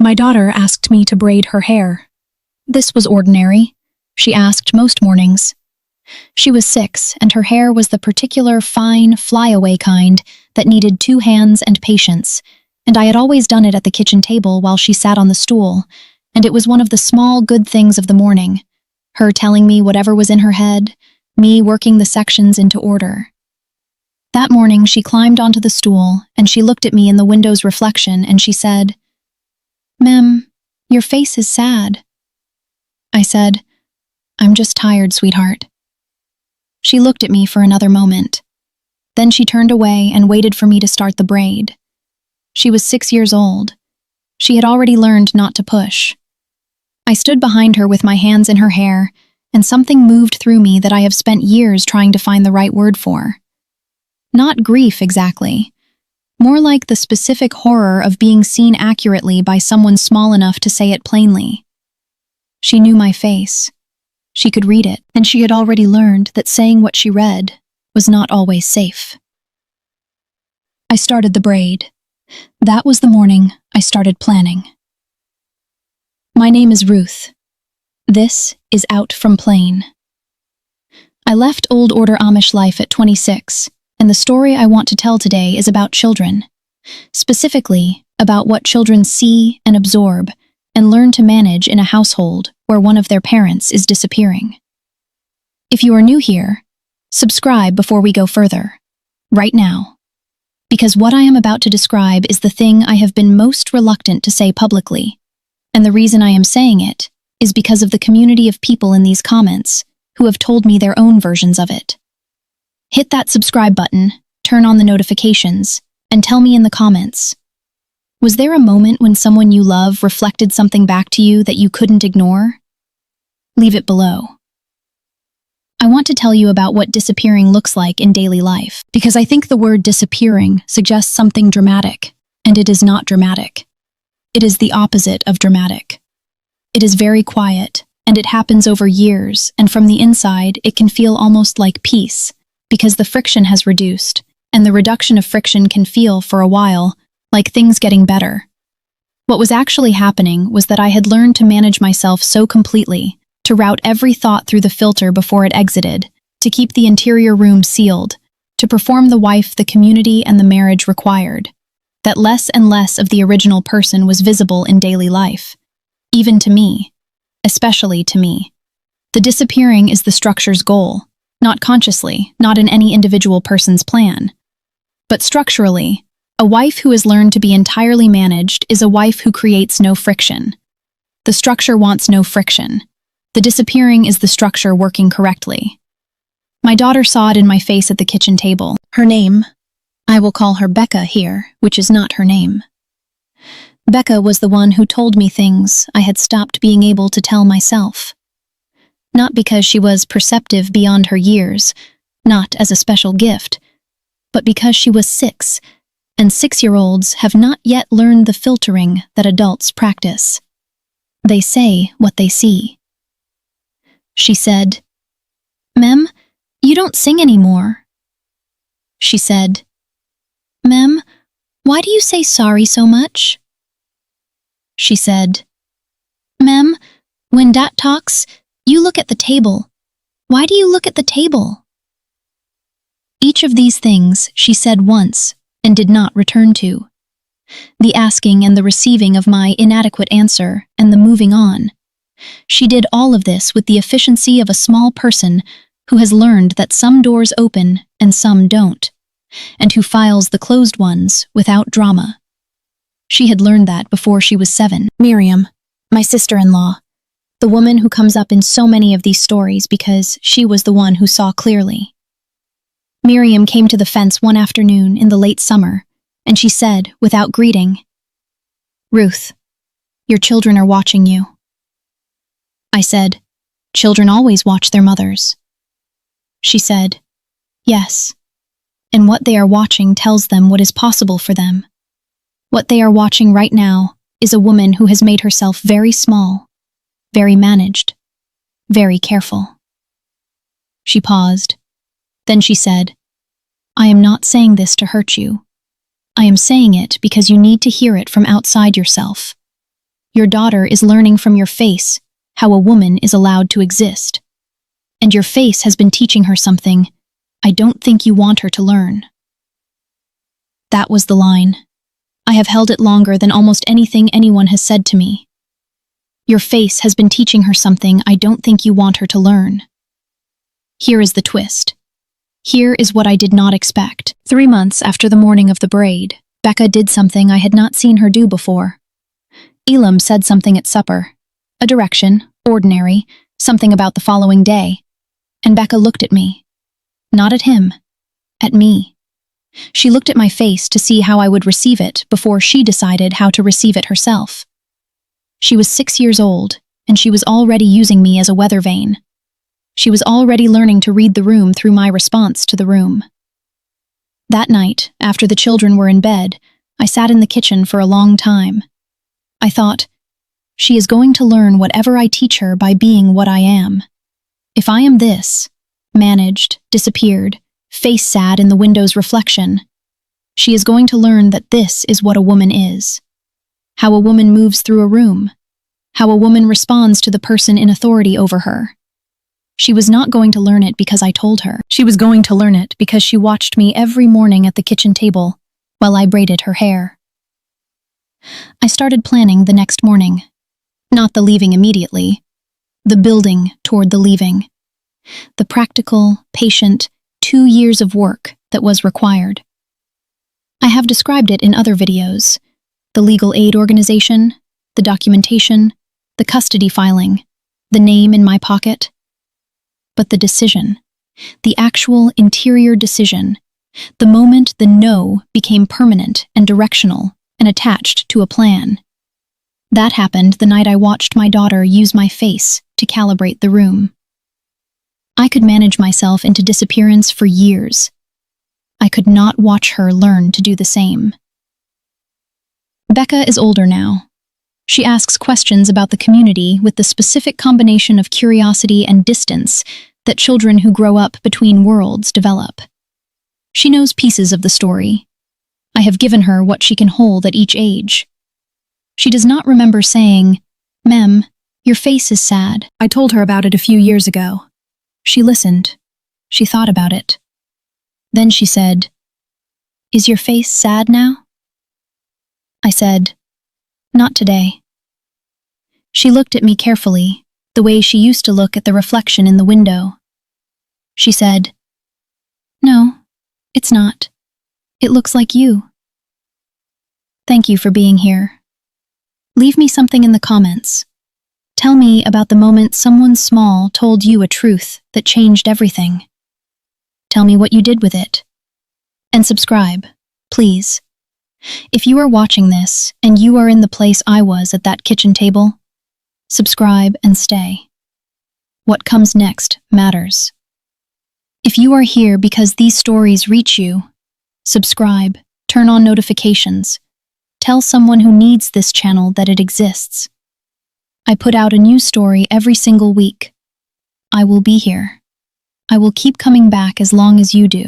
My daughter asked me to braid her hair. This was ordinary, she asked most mornings. She was 6, and her hair was the particular fine, flyaway kind that needed 2 hands and patience, and I had always done it at the kitchen table while she sat on the stool, and it was one of the small good things of the morning, her telling me whatever was in her head, me working the sections into order. That morning she climbed onto the stool, and she looked at me in the window's reflection, and she said, "Mem, your face is sad." I said, "I'm just tired, sweetheart." She looked at me for another moment. Then she turned away and waited for me to start the braid. She was 6 years old. She had already learned not to push. I stood behind her with my hands in her hair, and something moved through me that I have spent years trying to find the right word for. Not grief exactly, more like the specific horror of being seen accurately by someone small enough to say it plainly. She knew my face. She could read it, and she had already learned that saying what she read was not always safe. I started the braid. That was the morning I started planning. My name is Ruth. This is Out from Plain. I left Old Order Amish life at 26, and the story I want to tell today is about children, specifically about what children see and absorb and learn to manage in a household where one of their parents is disappearing. If you are new here, subscribe before we go further, right now, because what I am about to describe is the thing I have been most reluctant to say publicly, and the reason I am saying it is because of the community of people in these comments who have told me their own versions of it. Hit that subscribe button, turn on the notifications, and tell me in the comments, was there a moment when someone you love reflected something back to you that you couldn't ignore? Leave it below. I want to tell you about what disappearing looks like in daily life, because I think the word disappearing suggests something dramatic, and it is not dramatic. It is the opposite of dramatic. It is very quiet, and it happens over years, and from the inside it can feel almost like peace, because the friction has reduced, and the reduction of friction can feel, for a while, like things getting better. What was actually happening was that I had learned to manage myself so completely, to route every thought through the filter before it exited, to keep the interior room sealed, to perform the wife the community and the marriage required, that less and less of the original person was visible in daily life, even to me, especially to me. The disappearing is the structure's goal, not consciously, not in any individual person's plan, but structurally. A wife who has learned to be entirely managed is a wife who creates no friction. The structure wants no friction. The disappearing is the structure working correctly. My daughter saw it in my face at the kitchen table. Her name, I will call her Becca here, which is not her name. Becca was the one who told me things I had stopped being able to tell myself. Not because she was perceptive beyond her years, not as a special gift, but because she was 6, and 6-year-olds have not yet learned the filtering that adults practice. They say what they see. She said, "Mem, you don't sing anymore." She said, "Mem, why do you say sorry so much?" She said, "Mem, when Dad talks, you look at the table. Why do you look at the table?" Each of these things she said once and did not return to. The asking and the receiving of my inadequate answer and the moving on. She did all of this with the efficiency of a small person who has learned that some doors open and some don't, and who files the closed ones without drama. She had learned that before she was 7. Miriam, my sister-in-law, the woman who comes up in so many of these stories because she was the one who saw clearly. Miriam came to the fence one afternoon in the late summer, and she said, without greeting, "Ruth, your children are watching you." I said, "Children always watch their mothers." She said, "Yes, and what they are watching tells them what is possible for them. What they are watching right now is a woman who has made herself very small, very managed, very careful." She paused. Then she said, "I am not saying this to hurt you. I am saying it because you need to hear it from outside yourself. Your daughter is learning from your face how a woman is allowed to exist. And your face has been teaching her something I don't think you want her to learn." That was the line. I have held it longer than almost anything anyone has said to me. Your face has been teaching her something I don't think you want her to learn. Here is the twist. Here is what I did not expect. 3 months after the morning of the braid, Becca did something I had not seen her do before. Elam said something at supper. A direction, ordinary, something about the following day. And Becca looked at me. Not at him. At me. She looked at my face to see how I would receive it before she decided how to receive it herself. She was 6 years old, and she was already using me as a weather vane. She was already learning to read the room through my response to the room. That night, after the children were in bed, I sat in the kitchen for a long time. I thought, she is going to learn whatever I teach her by being what I am. If I am this, managed, disappeared, face sad in the window's reflection, she is going to learn that this is what a woman is. How a woman moves through a room. How a woman responds to the person in authority over her. She was not going to learn it because I told her. She was going to learn it because she watched me every morning at the kitchen table while I braided her hair. I started planning the next morning. Not the leaving immediately. The building toward the leaving. The practical, patient, 2 years of work that was required. I have described it in other videos. The legal aid organization, the documentation, the custody filing, the name in my pocket. But the decision, the actual interior decision, the moment the no became permanent and directional and attached to a plan. That happened the night I watched my daughter use my face to calibrate the room. I could manage myself into disappearance for years. I could not watch her learn to do the same. Becca is older now. She asks questions about the community with the specific combination of curiosity and distance that children who grow up between worlds develop. She knows pieces of the story. I have given her what she can hold at each age. She does not remember saying, "Mem, your face is sad." I told her about it a few years ago. She listened. She thought about it. Then she said, "Is your face sad now?" I said, "Not today." She looked at me carefully, the way she used to look at the reflection in the window. She said, "No, it's not. It looks like you." Thank you for being here. Leave me something in the comments. Tell me about the moment someone small told you a truth that changed everything. Tell me what you did with it. And subscribe, please. If you are watching this and you are in the place I was at that kitchen table, subscribe and stay. What comes next matters. If you are here because these stories reach you, subscribe, turn on notifications, tell someone who needs this channel that it exists. I put out a new story every single week. I will be here. I will keep coming back as long as you do.